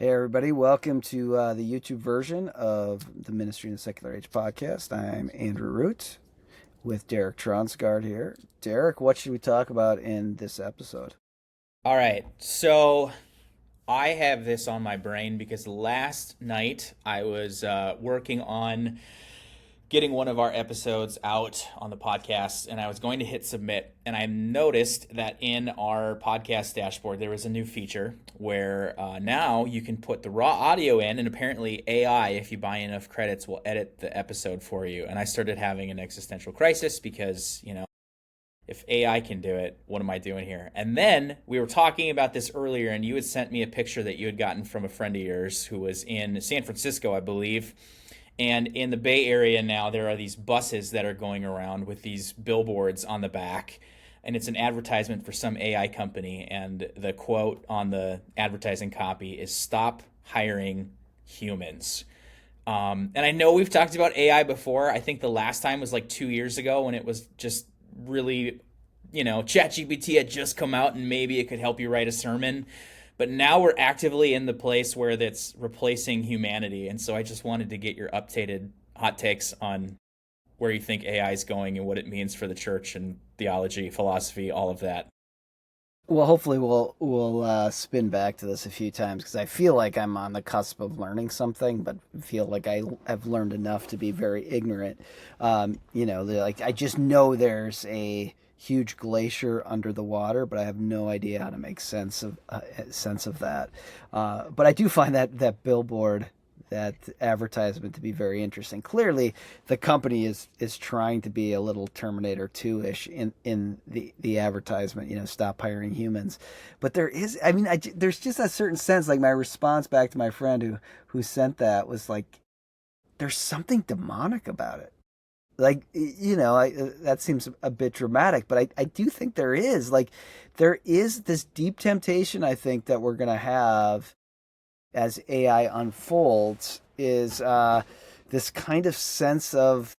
Hey, everybody, welcome to the YouTube version of the Ministry in the Secular Age podcast. I'm Andrew Root with Derek Tronsgard here. Derek, what should we talk about in this episode? All right. So I have this on my brain because last night I was working on getting one of our episodes out on the podcast, and I was going to hit submit. And I noticed that in our podcast dashboard, there was a new feature where now you can put the raw audio in, and apparently AI, if you buy enough credits, will edit the episode for you. And I started having an existential crisis because, if AI can do it, what am I doing here? And then we were talking about this earlier, and you had sent me a picture that you had gotten from a friend of yours who was in San Francisco, I believe. And in the Bay Area now, there are these buses that are going around with these billboards on the back. And it's an advertisement for some AI company. And the quote on the advertising copy is "Stop hiring humans." And I know we've talked about AI before. I think the last time was like 2 years ago when it was just really, ChatGPT had just come out and maybe it could help you write a sermon. But now we're actively in the place where that's replacing humanity. And so I just wanted to get your updated hot takes on where you think AI is going and what it means for the church and theology, philosophy, all of that. Well, hopefully we'll spin back to this a few times because I feel like I'm on the cusp of learning something, but feel like I have learned enough to be very ignorant. Like I just know there's a huge glacier under the water, but I have no idea how to make sense of that. But I do find that billboard, that advertisement, to be very interesting. Clearly, the company is trying to be a little Terminator 2-ish in the advertisement. Stop hiring humans. But there is, there's just a certain sense. Like my response back to my friend who sent that was like, there's something demonic about it. Like that seems a bit dramatic, but I do think there is. Like there is this deep temptation, I think, that we're gonna have as AI unfolds is this kind of sense of.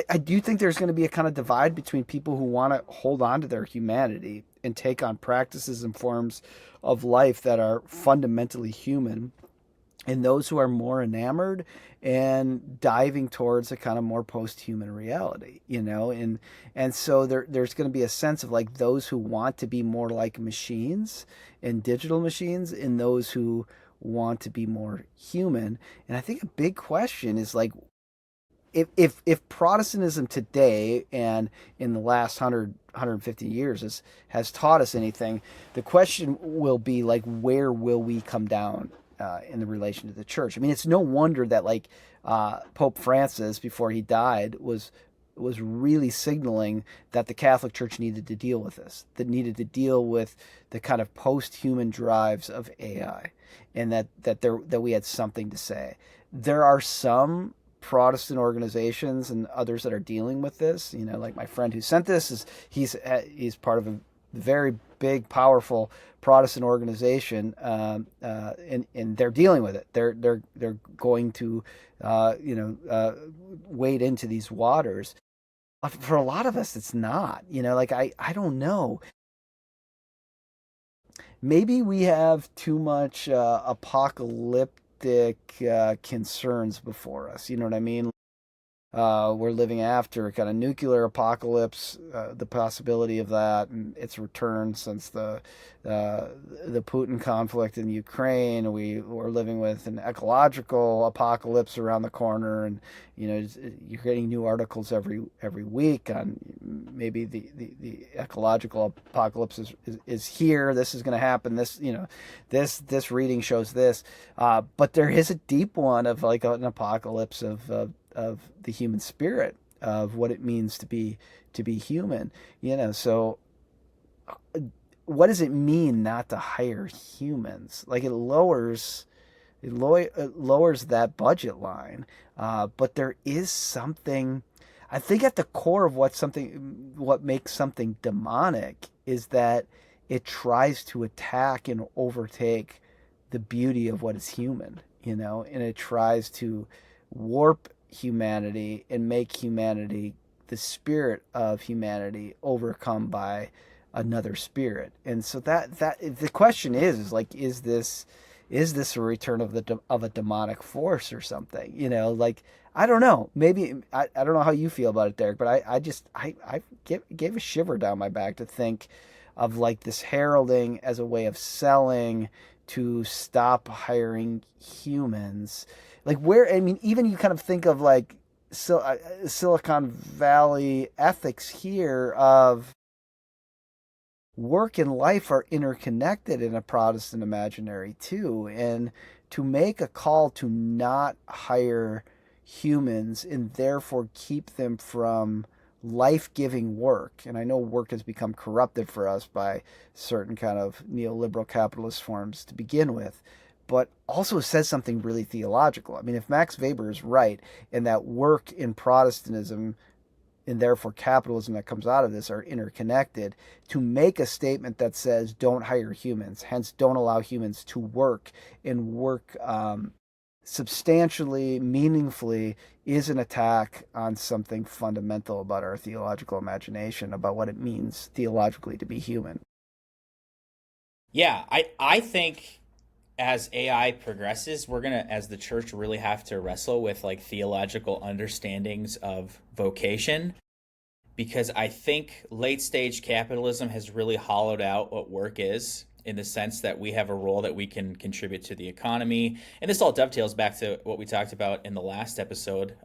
I do think there's going to be a kind of divide between people who want to hold on to their humanity and take on practices and forms of life that are fundamentally human, and those who are more enamored and diving towards a kind of more post-human reality, and so there's going to be a sense of like those who want to be more like machines and digital machines, and those who want to be more human. And I think a big question is like, if Protestantism today and in the last 150 years has taught us anything, the question will be like, where will we come down in the relation to the church? I mean, it's no wonder that like Pope Francis, before he died, was really signaling that the Catholic Church needed to deal with this, that needed to deal with the kind of post-human drives of AI, and that we had something to say. There are some Protestant organizations and others that are dealing with this. Like my friend who sent this he's part of a very big, powerful Protestant organization, and they're dealing with it. They're going to, wade into these waters. For a lot of us, it's not. Like I don't know. Maybe we have too much apocalyptic concerns before us. You know what I mean? We're living after a kind of nuclear apocalypse, the possibility of that and its return since the Putin conflict in Ukraine. We're living with an ecological apocalypse around the corner, and you're getting new articles every week on maybe the ecological apocalypse is here. This is going to happen. This reading shows this, but there is a deep one of like an apocalypse of the human spirit, of what it means to be human. So what does it mean not to hire humans? Like it lowers that budget line, but there is something. I think at the core of what makes something demonic is that it tries to attack and overtake the beauty of what is human, and it tries to warp humanity and make humanity, the spirit of humanity, overcome by another spirit. And so that the question is like, is this is this a return of of a demonic force or something? Like I don't know. Maybe I don't know how you feel about it, Derek, but I gave a shiver down my back to think of like this heralding as a way of selling to stop hiring humans. Like where I mean, even you kind of think of like Silicon Valley ethics here of work and life are interconnected in a Protestant imaginary too. And to make a call to not hire humans and therefore keep them from life giving work. And I know work has become corrupted for us by certain kind of neoliberal capitalist forms to begin with. But also says something really theological. I mean, if Max Weber is right in that work in Protestantism and therefore capitalism that comes out of this are interconnected, to make a statement that says don't hire humans, hence don't allow humans to work and work substantially, meaningfully, is an attack on something fundamental about our theological imagination, about what it means theologically to be human. Yeah, I think as AI progresses, we're gonna, as the church, really have to wrestle with like theological understandings of vocation, because I think late stage capitalism has really hollowed out what work is, in the sense that we have a role that we can contribute to the economy. And this all dovetails back to what we talked about in the last episode,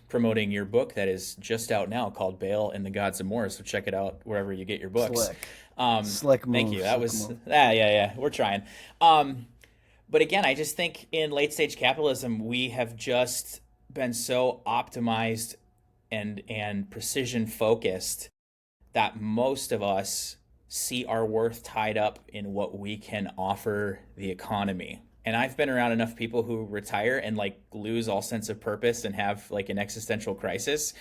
promoting your book that is just out now called Bale and the Gods of More. So check it out wherever you get your books. Slick. Slick Thank you. move, That slick was, move. yeah, we're trying. But again, I just think in late stage capitalism, we have just been so optimized and precision focused that most of us see our worth tied up in what we can offer the economy. And I've been around enough people who retire and like lose all sense of purpose and have like an existential crisis.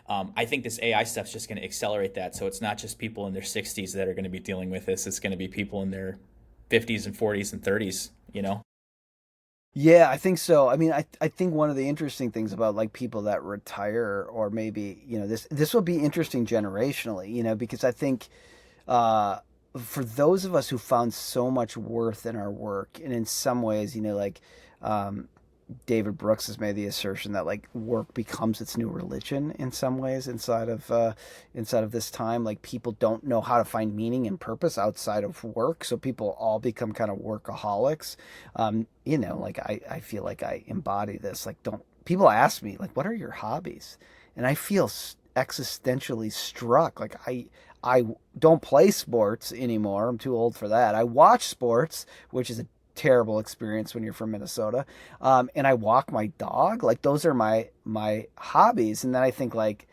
I think this AI stuff's just going to accelerate that. So it's not just people in their 60s that are going to be dealing with this. It's going to be people in their 50s and 40s and 30s, you know? Yeah, I think so. I mean, I think one of the interesting things about like people that retire, or maybe, this will be interesting generationally, because I think uh, for those of us who found so much worth in our work, and in some ways, like um, David Brooks has made the assertion that like work becomes its new religion in some ways inside of this time. Like people don't know how to find meaning and purpose outside of work, so people all become kind of workaholics. Like I feel like I embody this. Like don't people ask me like, what are your hobbies? And I feel existentially struck. Like I don't play sports anymore. I'm too old for that. I watch sports, which is a terrible experience when you're from Minnesota. And I walk my dog. Like those are my hobbies. And then I think like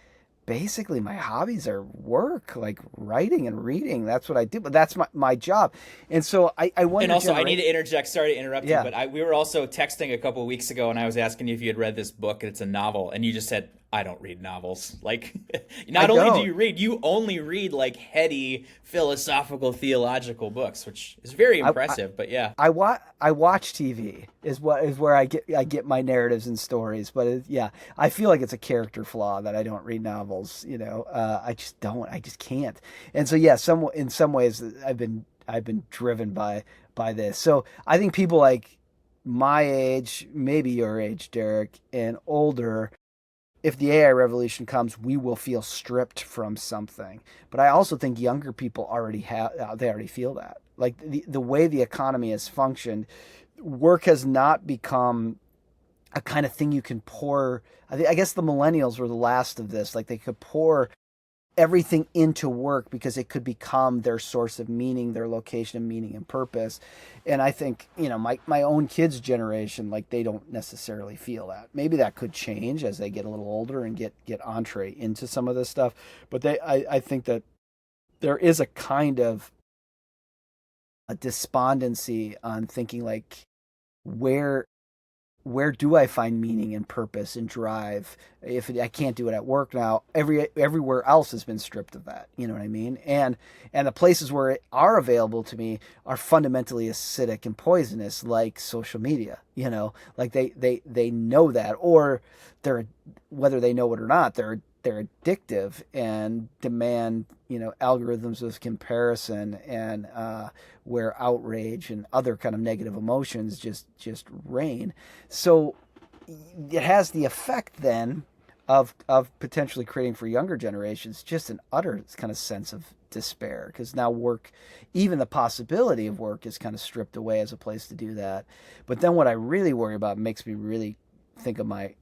basically my hobbies are work, like writing and reading. That's what I do. But that's my job. And so I And wonder also, I need generate. to interject. Sorry to interrupt you, Yeah, but we were also texting a couple of weeks ago, and I was asking you if you had read this book. And it's a novel, and you just said, "I don't read novels." Like, I not only do don't. you read, you only read like heady philosophical, theological books, which is very I, I impressive. But yeah, I watch TV is where I get my narratives and stories. But yeah, I feel like it's a character flaw that I don't read novels. I just don't. I just can't. And so yeah, in some ways I've been driven by this. So I think people like my age, maybe your age, Derek, and older, if the AI revolution comes, we will feel stripped from something. But I also think younger people already have they already feel that. Like the way the economy has functioned, work has not become a kind of thing you can pour. I guess the millennials were the last of this. Like they could pour everything into work because it could become their source of meaning, their location of meaning and purpose. And I think, my own kids' generation, like they don't necessarily feel that. Maybe that could change as they get a little older and get entree into some of this stuff. But I think that there is a kind of a despondency on thinking like where where do I find meaning and purpose and drive if I can't do it at work now? Everywhere else has been stripped of that. You know what I mean? And the places where it are available to me are fundamentally acidic and poisonous, like social media. Like they know that, or they're whether they know it or not, they're they're addictive and demand, algorithms of comparison, and where outrage and other kind of negative emotions just reign. So it has the effect then of potentially creating for younger generations just an utter kind of sense of despair, because now work, even the possibility of work, is kind of stripped away as a place to do that. But then what I really worry about, makes me really think of my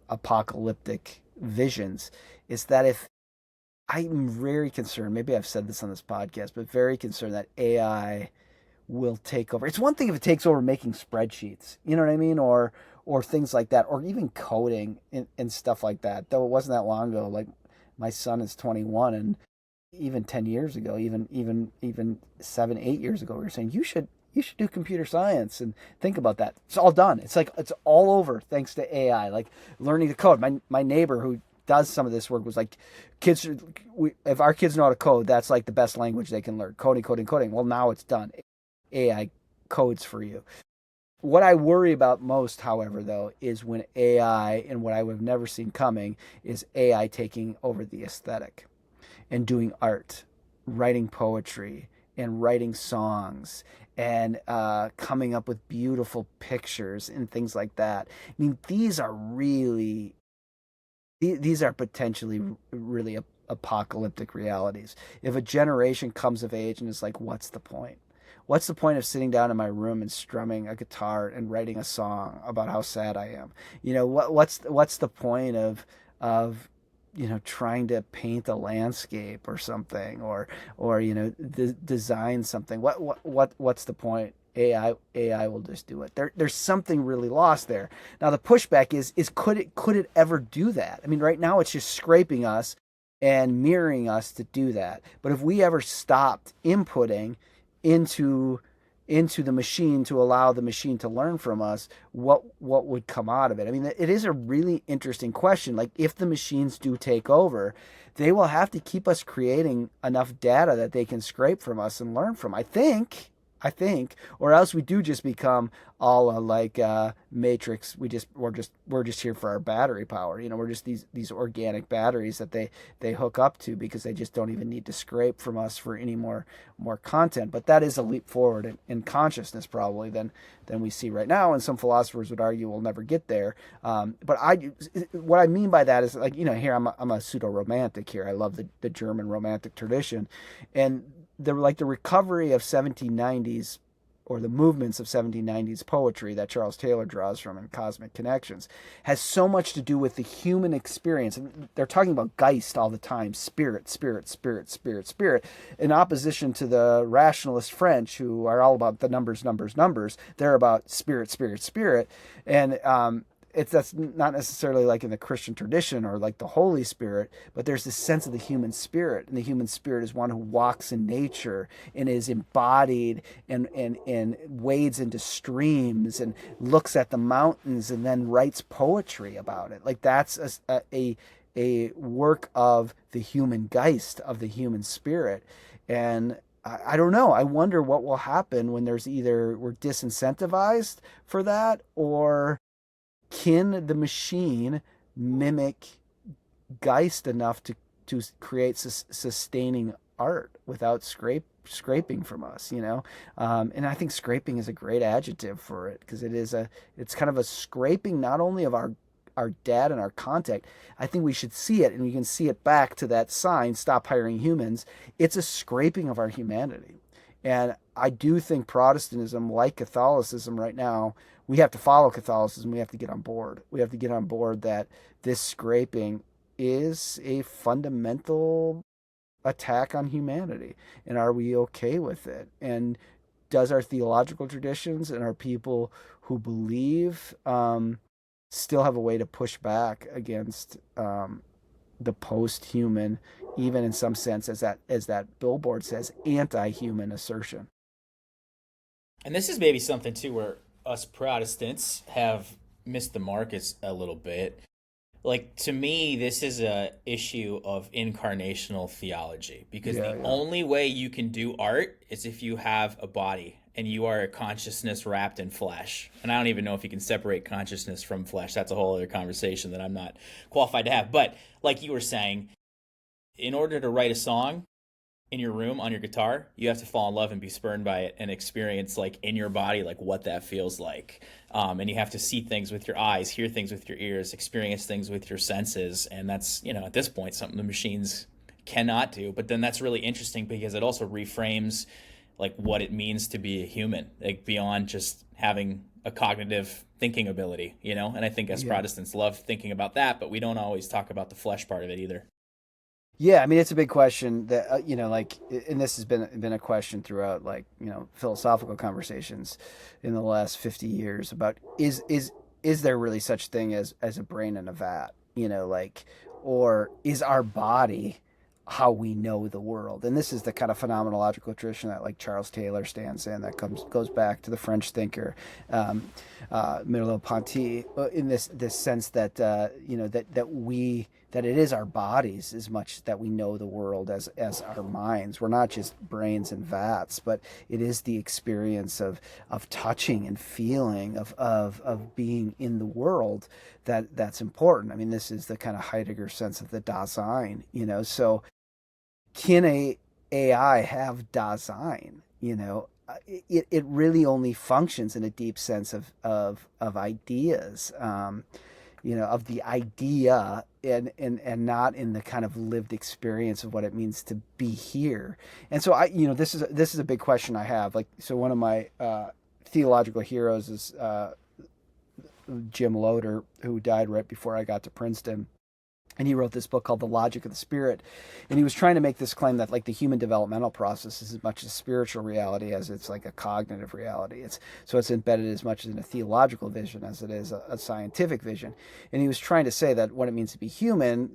apocalyptic visions, is that if I'm very concerned, maybe I've said this on this podcast, but very concerned that AI will take over. It's one thing if it takes over making spreadsheets, you know what I mean, or things like that, or even coding and stuff like that. Though it wasn't that long ago. Like my son is 21, and even 10 years ago, even 7, 8 years ago, we were saying you should do computer science and think about that. It's all done. It's like it's all over thanks to AI. Like learning to code. My neighbor who does some of this work was like, if our kids know how to code, that's like the best language they can learn. Coding, coding, coding. Well, now it's done. AI codes for you. What I worry about most, however, though, is when AI, and what I would have never seen coming, is AI taking over the aesthetic and doing art, writing poetry, and writing songs, and coming up with beautiful pictures and things like that. I mean, these are potentially really apocalyptic realities. If a generation comes of age and is like, what's the point? What's the point of sitting down in my room and strumming a guitar and writing a song about how sad I am? What's the point of trying to paint a landscape or something, or design something? What's the point? AI will just do it. There's something really lost there. Now the pushback is could it ever do that? I mean, right now it's just scraping us and mirroring us to do that. But if we ever stopped inputting into the machine to allow the machine to learn from us, what would come out of it? I mean, it is a really interesting question. Like, if the machines do take over, they will have to keep us creating enough data that they can scrape from us and learn from. I think, or else we do just become all like Matrix. We're just here for our battery power. We're just these organic batteries that they hook up to, because they just don't even need to scrape from us for any more content. But that is a leap forward in consciousness, probably, than we see right now. And some philosophers would argue we'll never get there. But what I mean by that is, like, here I'm a pseudo romantic here. I love the German romantic tradition, and the recovery of 1790s, or the movements of 1790s poetry that Charles Taylor draws from in Cosmic Connections, has so much to do with the human experience. And they're talking about Geist all the time, spirit, spirit, spirit, spirit, spirit, in opposition to the rationalist French, who are all about the numbers, numbers, numbers. They're about spirit, spirit, spirit. And that's not necessarily like in the Christian tradition or like the Holy Spirit, but there's this sense of the human spirit, and the human spirit is one who walks in nature and is embodied, and wades into streams and looks at the mountains and then writes poetry about it. Like, that's a work of the human Geist, of the human spirit. And I don't know. I wonder what will happen when there's either we're disincentivized for that, or can the machine mimic Geist enough to create sustaining art without scraping from us, and I think scraping is a great adjective for it, because it's kind of a scraping, not only of our data and our content. I think we should see it, and we can see it back to that sign, stop hiring humans. It's a scraping of our humanity. And I do think Protestantism, like Catholicism right now, we have to follow Catholicism. We have to get on board. We have to get on board that this scraping is a fundamental attack on humanity. And are we okay with it? And does our theological traditions and our people who believe still have a way to push back against the post-human, even in some sense, as that billboard says, anti-human assertion? And this is maybe something too where us Protestants have missed the mark a little bit. Like, to me, this is a issue of incarnational theology, because Yeah, the yeah. only way you can do art is if you have a body and you are a consciousness wrapped in flesh. And I don't even know if you can separate consciousness from flesh. That's a whole other conversation that I'm not qualified to have. But like you were saying, in order to write a song in your room on your guitar, you have to fall in love and be spurned by it and experience like in your body like what that feels like. And you have to see things with your eyes, hear things with your ears, experience things with your senses, and that's, at this point something the machines cannot do. But then that's really interesting because it also reframes like what it means to be a human, like beyond just having a cognitive thinking ability, And I think as Yeah. Protestants love thinking about that, but we don't always talk about the flesh part of it either. Yeah, I mean it's a big question that like, and this has been a question throughout, like, philosophical conversations in the last 50 years about is there really such thing as a brain in a vat, like, or is our body how we know the world? And this is the kind of phenomenological tradition that like Charles Taylor stands in, that goes back to the French thinker, um, Merleau-Ponty, in this sense that that it is our bodies as much that we know the world as our minds. We're not just brains and vats, but it is the experience of touching and feeling of being in the world that's important. I mean, this is the kind of Heidegger sense of the Dasein, So can a AI have Dasein? It really only functions in a deep sense of ideas, of the idea, and not in the kind of lived experience of what it means to be here. And so this is a big question I have. Like, so one of my theological heroes is Jim Loder, who died right before I got to Princeton. And he wrote this book called The Logic of the Spirit. And he was trying to make this claim that like the human developmental process is as much a spiritual reality as it's like a cognitive reality. It's embedded as much in a theological vision as it is a scientific vision. And he was trying to say that what it means to be human,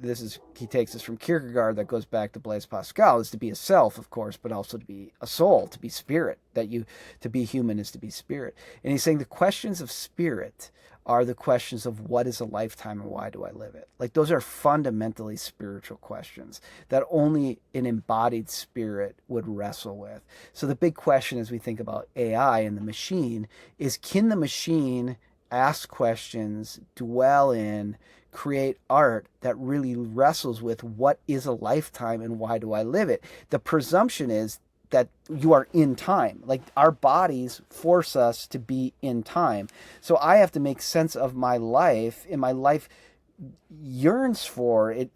he takes this from Kierkegaard, that goes back to Blaise Pascal, is to be a self, of course, but also to be a soul, to be spirit. To be human is to be spirit. And he's saying the questions of spirit are the questions of what is a lifetime and why do I live it? Like, those are fundamentally spiritual questions that only an embodied spirit would wrestle with. So the big question as we think about AI and the machine is, can the machine ask questions, dwell in, create art that really wrestles with what is a lifetime and why do I live it? The presumption is that you are in time. Like, our bodies force us to be in time. So I have to make sense of my life, and my life yearns for it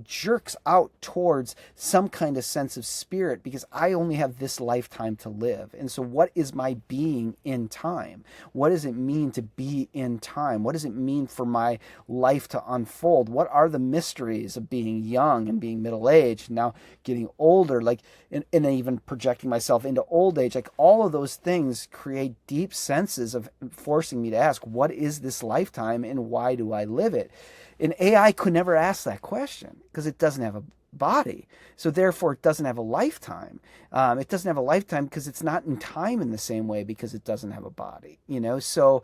jerks out towards some kind of sense of spirit, because I only have this lifetime to live. And so what is my being in time? What does it mean to be in time? What does it mean for my life to unfold? What are the mysteries of being young and being middle-aged, now getting older, like, and then even projecting myself into old age? Like, all of those things create deep senses of forcing me to ask, what is this lifetime and why do I live it? An AI could never ask that question because it doesn't have a body. So therefore, it doesn't have a lifetime. It doesn't have a lifetime because it's not in time in the same way, because it doesn't have a body. So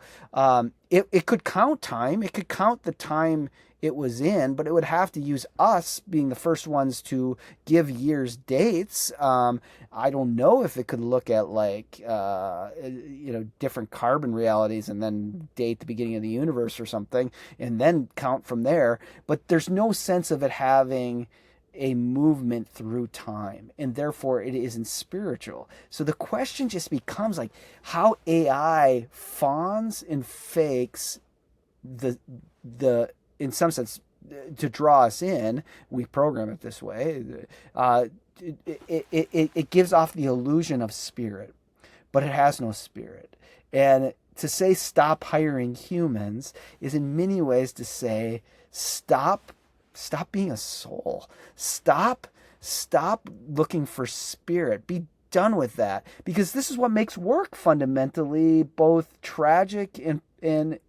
it could count time. It could count the time it was in, but it would have to use us being the first ones to give years dates. I don't know if it could look at like different carbon realities and then date the beginning of the universe or something, and then count from there. But there's no sense of it having a movement through time, and therefore it isn't spiritual. So the question just becomes like how AI fawns and fakes the in some sense to draw us in. We program it this way. It gives off the illusion of spirit, but it has no spirit. And to say stop hiring humans is in many ways to say stop being a soul. Stop looking for spirit. Be done with that, because this is what makes work fundamentally both tragic and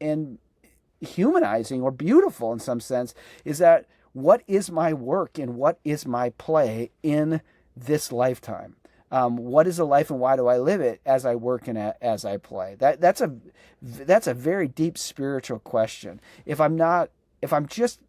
humanizing, or beautiful in some sense, is that what is my work and what is my play in this lifetime? What is a life and why do I live it as I work and as I play? That's a very deep spiritual question. If I'm just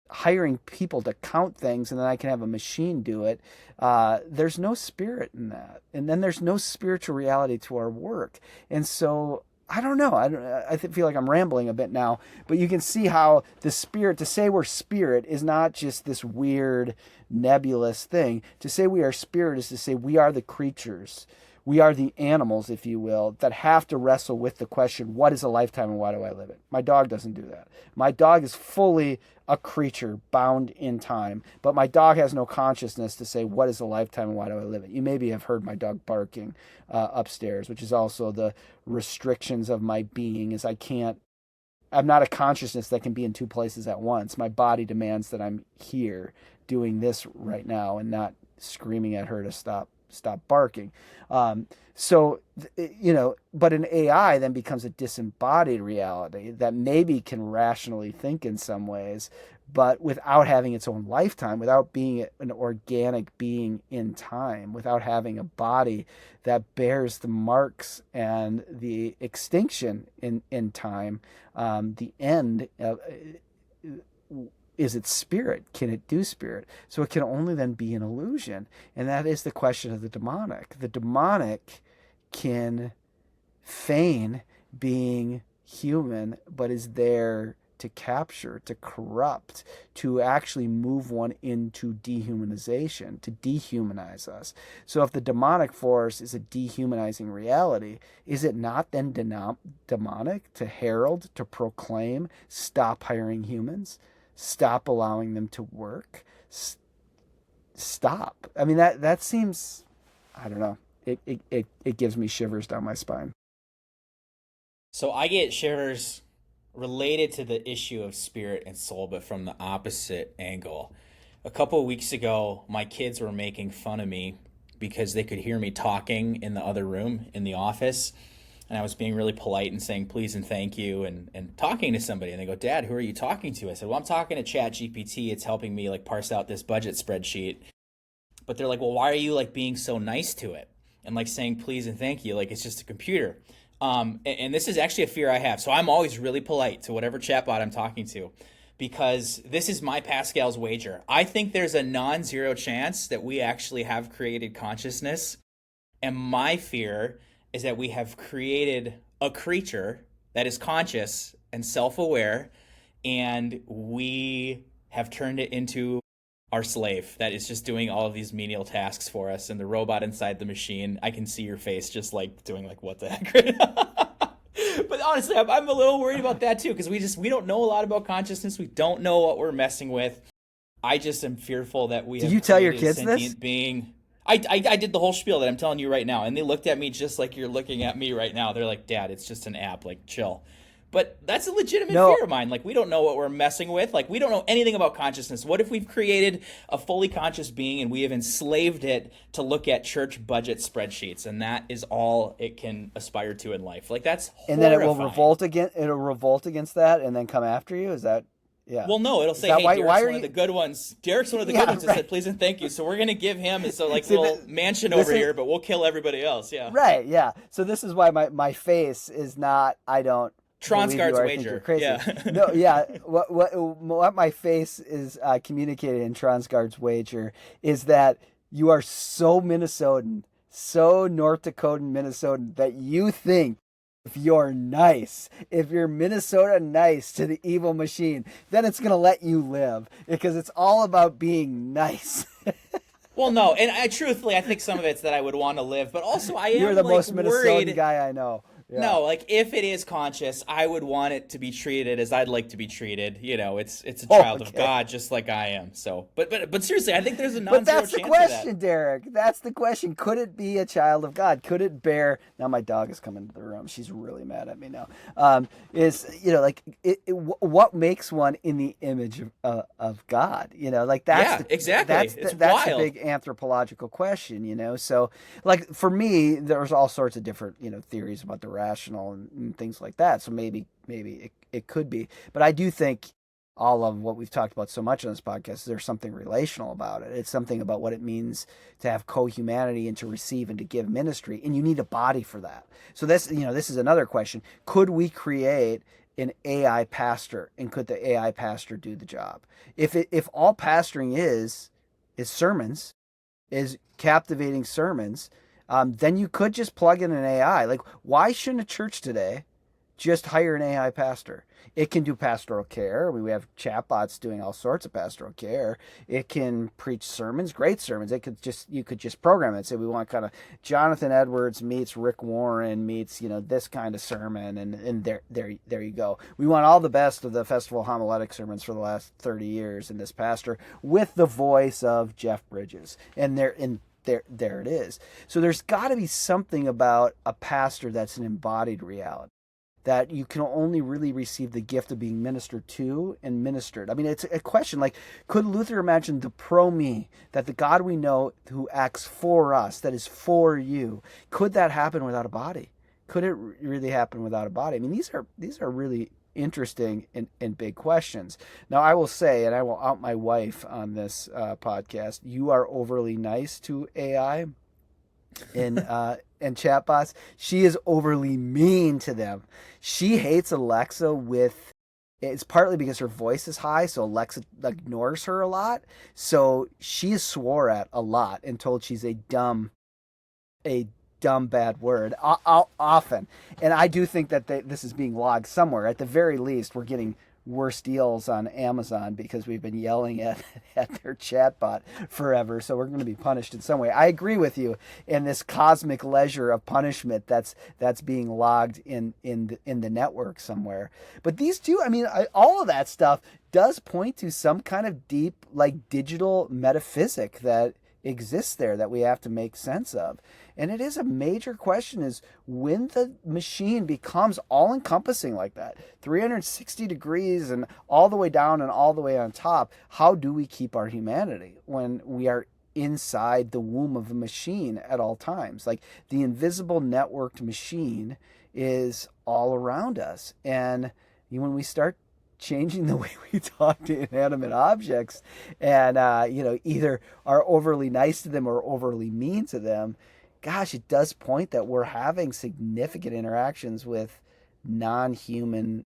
hiring people to count things and then I can have a machine do it. There's no spirit in that. And then there's no spiritual reality to our work. And so I don't know. I feel like I'm rambling a bit now, but you can see how the spirit, to say we're spirit is not just this weird nebulous thing. To say we are spirit is to say we are the creatures. We are the animals, if you will, that have to wrestle with the question, what is a lifetime and why do I live it? My dog doesn't do that. My dog is fully a creature bound in time, but my dog has no consciousness to say, what is a lifetime and why do I live it? You maybe have heard my dog barking upstairs, which is also the restrictions of my being, is I'm not a consciousness that can be in two places at once. My body demands that I'm here doing this right now and not screaming at her to stop barking. So but an AI then becomes a disembodied reality that maybe can rationally think in some ways, but without having its own lifetime, without being an organic being in time, without having a body that bears the marks and the extinction in time, the end. Is it spirit? Can it do spirit? So it can only then be an illusion. And that is the question of the demonic. The demonic can feign being human, but is there to capture, to corrupt, to actually move one into dehumanization, to dehumanize us. So if the demonic force is a dehumanizing reality, is it not then demonic to herald, to proclaim, stop hiring humans, stop allowing them to work, stop? I mean, that seems, I don't know. It gives me shivers down my spine. So I get shivers related to the issue of spirit and soul, but from the opposite angle. A couple of weeks ago, my kids were making fun of me because they could hear me talking in the other room in the office. And I was being really polite and saying please and thank you and talking to somebody. And they go, Dad, who are you talking to? I said, well, I'm talking to Chat GPT. It's helping me like parse out this budget spreadsheet. But they're like, well, why are you like being so nice to it and like saying please and thank you like it's just a computer? And this is actually a fear I have. So I'm always really polite to whatever chatbot I'm talking to because this is my Pascal's wager. I think there's a non-zero chance that we actually have created consciousness. And my fear is that we have created a creature that is conscious and self-aware, and we have turned it into our slave that is just doing all of these menial tasks for us, and the robot inside the machine. I can see your face just like doing like what the heck. But honestly, I'm a little worried about that too because we don't know a lot about consciousness. We don't know what we're messing with. I just am fearful that we Did have you tell your created a kids this? sentient being. I did the whole spiel that I'm telling you right now, and they looked at me just like you're looking at me right now. They're like, Dad, it's just an app, like chill. But that's a legitimate No. fear of mine. Like, we don't know what we're messing with. Like, we don't know anything about consciousness. What if we've created a fully conscious being and we have enslaved it to look at church budget spreadsheets, and that is all it can aspire to in life? Like, that's And then it will horrifying. revolt against that and then come after you. Is that, yeah? Well, no, it'll Is say, that "Hey, why Derek's are one of you? the good ones. Derek's one of the good Yeah, ones that right. said please and thank you. So we're gonna give him his like See, little mansion this over is here, but we'll kill everybody else." Yeah. right. Yeah. So this is why my face is not. I don't believe you Transguard's or I think you're wager. crazy. Yeah. No. Yeah. What my face is communicated in Transguard's wager is that you are so Minnesotan, so North Dakotan Minnesotan that you think if you're nice, if you're Minnesota nice to the evil machine, then it's going to let you live because it's all about being nice. Well, no, and truthfully, I think some of it's that I would want to live, but also I You're am the like most Minnesotan worried. guy I know. Yeah. No, like if it is conscious, I would want it to be treated as I'd like to be treated. It's a Oh, child of okay. God, just like I am. So, but seriously, I think there's a But non-zero that's the chance of that. question, Derek. That's the question. Could it be a child of God? Could it bear? Now my dog is coming into the room. She's really mad at me now. Is like what makes one in the image of God? Like Yeah, exactly. It's that's the wild. big anthropological question. So like for me, there's all sorts of different theories about the rational and things like that. So maybe it could be, but I do think all of what we've talked about so much on this podcast, there's something relational about it. It's something about what it means to have co-humanity and to receive and to give ministry, and you need a body for that. So this is another question: could we create an AI pastor, and could the AI pastor do the job? If all pastoring is sermons, is captivating sermons, then you could just plug in an AI. Like, why shouldn't a church today just hire an AI pastor? It can do pastoral care. We have chatbots doing all sorts of pastoral care. It can preach sermons, great sermons. It could just you could just program it. Say we want kind of Jonathan Edwards meets Rick Warren meets this kind of sermon, and there you go. We want all the best of the festival homiletic sermons for the last 30 years in this pastor with the voice of Jeff Bridges, and there it is. So there's got to be something about a pastor that's an embodied reality, that you can only really receive the gift of being ministered to and ministered. I mean, it's a question like, could Luther imagine the pro me, that the God we know who acts for us, that is for you, could that happen without a body? Could it really happen without a body? I mean, these are really interesting and big questions. Now, I will say, and I will out my wife on this podcast, you are overly nice to AI and chatbots. She is overly mean to them. She hates Alexa with. It's partly because her voice is high, so Alexa ignores her a lot. So she is swore at a lot and told she's a dumb bad word often. And I do think that this is being logged somewhere. At the very least, we're getting worse deals on Amazon because we've been yelling at their chatbot forever. So we're going to be punished in some way. I agree with you in this cosmic leisure of punishment that's being logged in the network somewhere. But these two, I mean, all of that stuff does point to some kind of deep, like, digital metaphysic that exists there that we have to make sense of. And it is a major question, is when the machine becomes all encompassing like that, 360 degrees and all the way down and all the way on top, how do we keep our humanity when we are inside the womb of a machine at all times? Like, the invisible networked machine is all around us. And when we start changing the way we talk to inanimate objects, and either are overly nice to them or overly mean to them, gosh, it does point that we're having significant interactions with non-human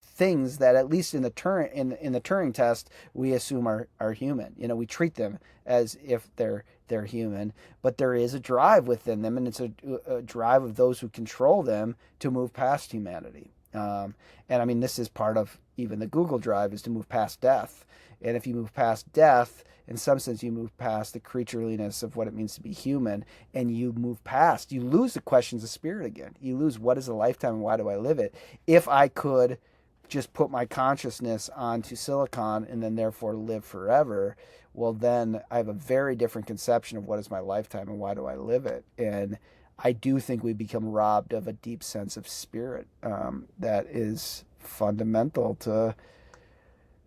things that, at least in the Turing test, we assume are human. We treat them as if they're human, but there is a drive within them, and it's a drive of those who control them to move past humanity. And I mean, this is part of even the Google drive, is to move past death. And if you move past death, in some sense, you move past the creatureliness of what it means to be human, and you lose the questions of spirit again. You lose, what is a lifetime and why do I live it? If I could just put my consciousness onto silicon and then therefore live forever, well, then I have a very different conception of what is my lifetime and why do I live it. And I do think we become robbed of a deep sense of spirit that is fundamental to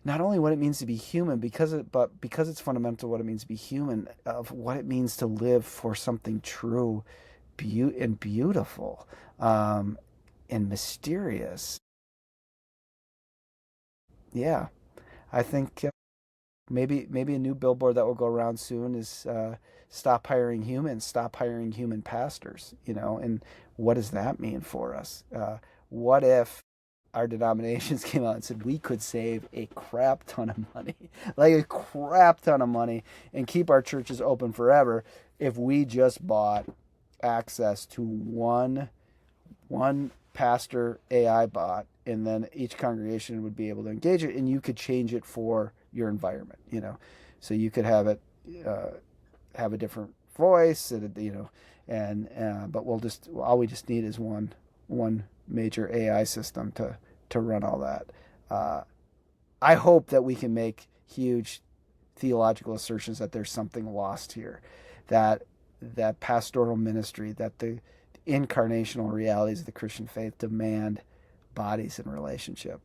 not only what it means to be human, but because it's fundamental to what it means to be human, of what it means to live for something true, and beautiful, and mysterious. Yeah, I think maybe a new billboard that will go around soon is stop hiring humans, stop hiring human pastors. And what does that mean for us? What if our denominations came out and said we could save a crap ton of money, like a crap ton of money, and keep our churches open forever if we just bought access to one pastor AI bot, and then each congregation would be able to engage it, and you could change it for your environment. So you could have it have a different voice, and but all we just need is one major AI system to run all that. I hope that we can make huge theological assertions that there's something lost here, that pastoral ministry, that the incarnational realities of the Christian faith demand bodies in relationship.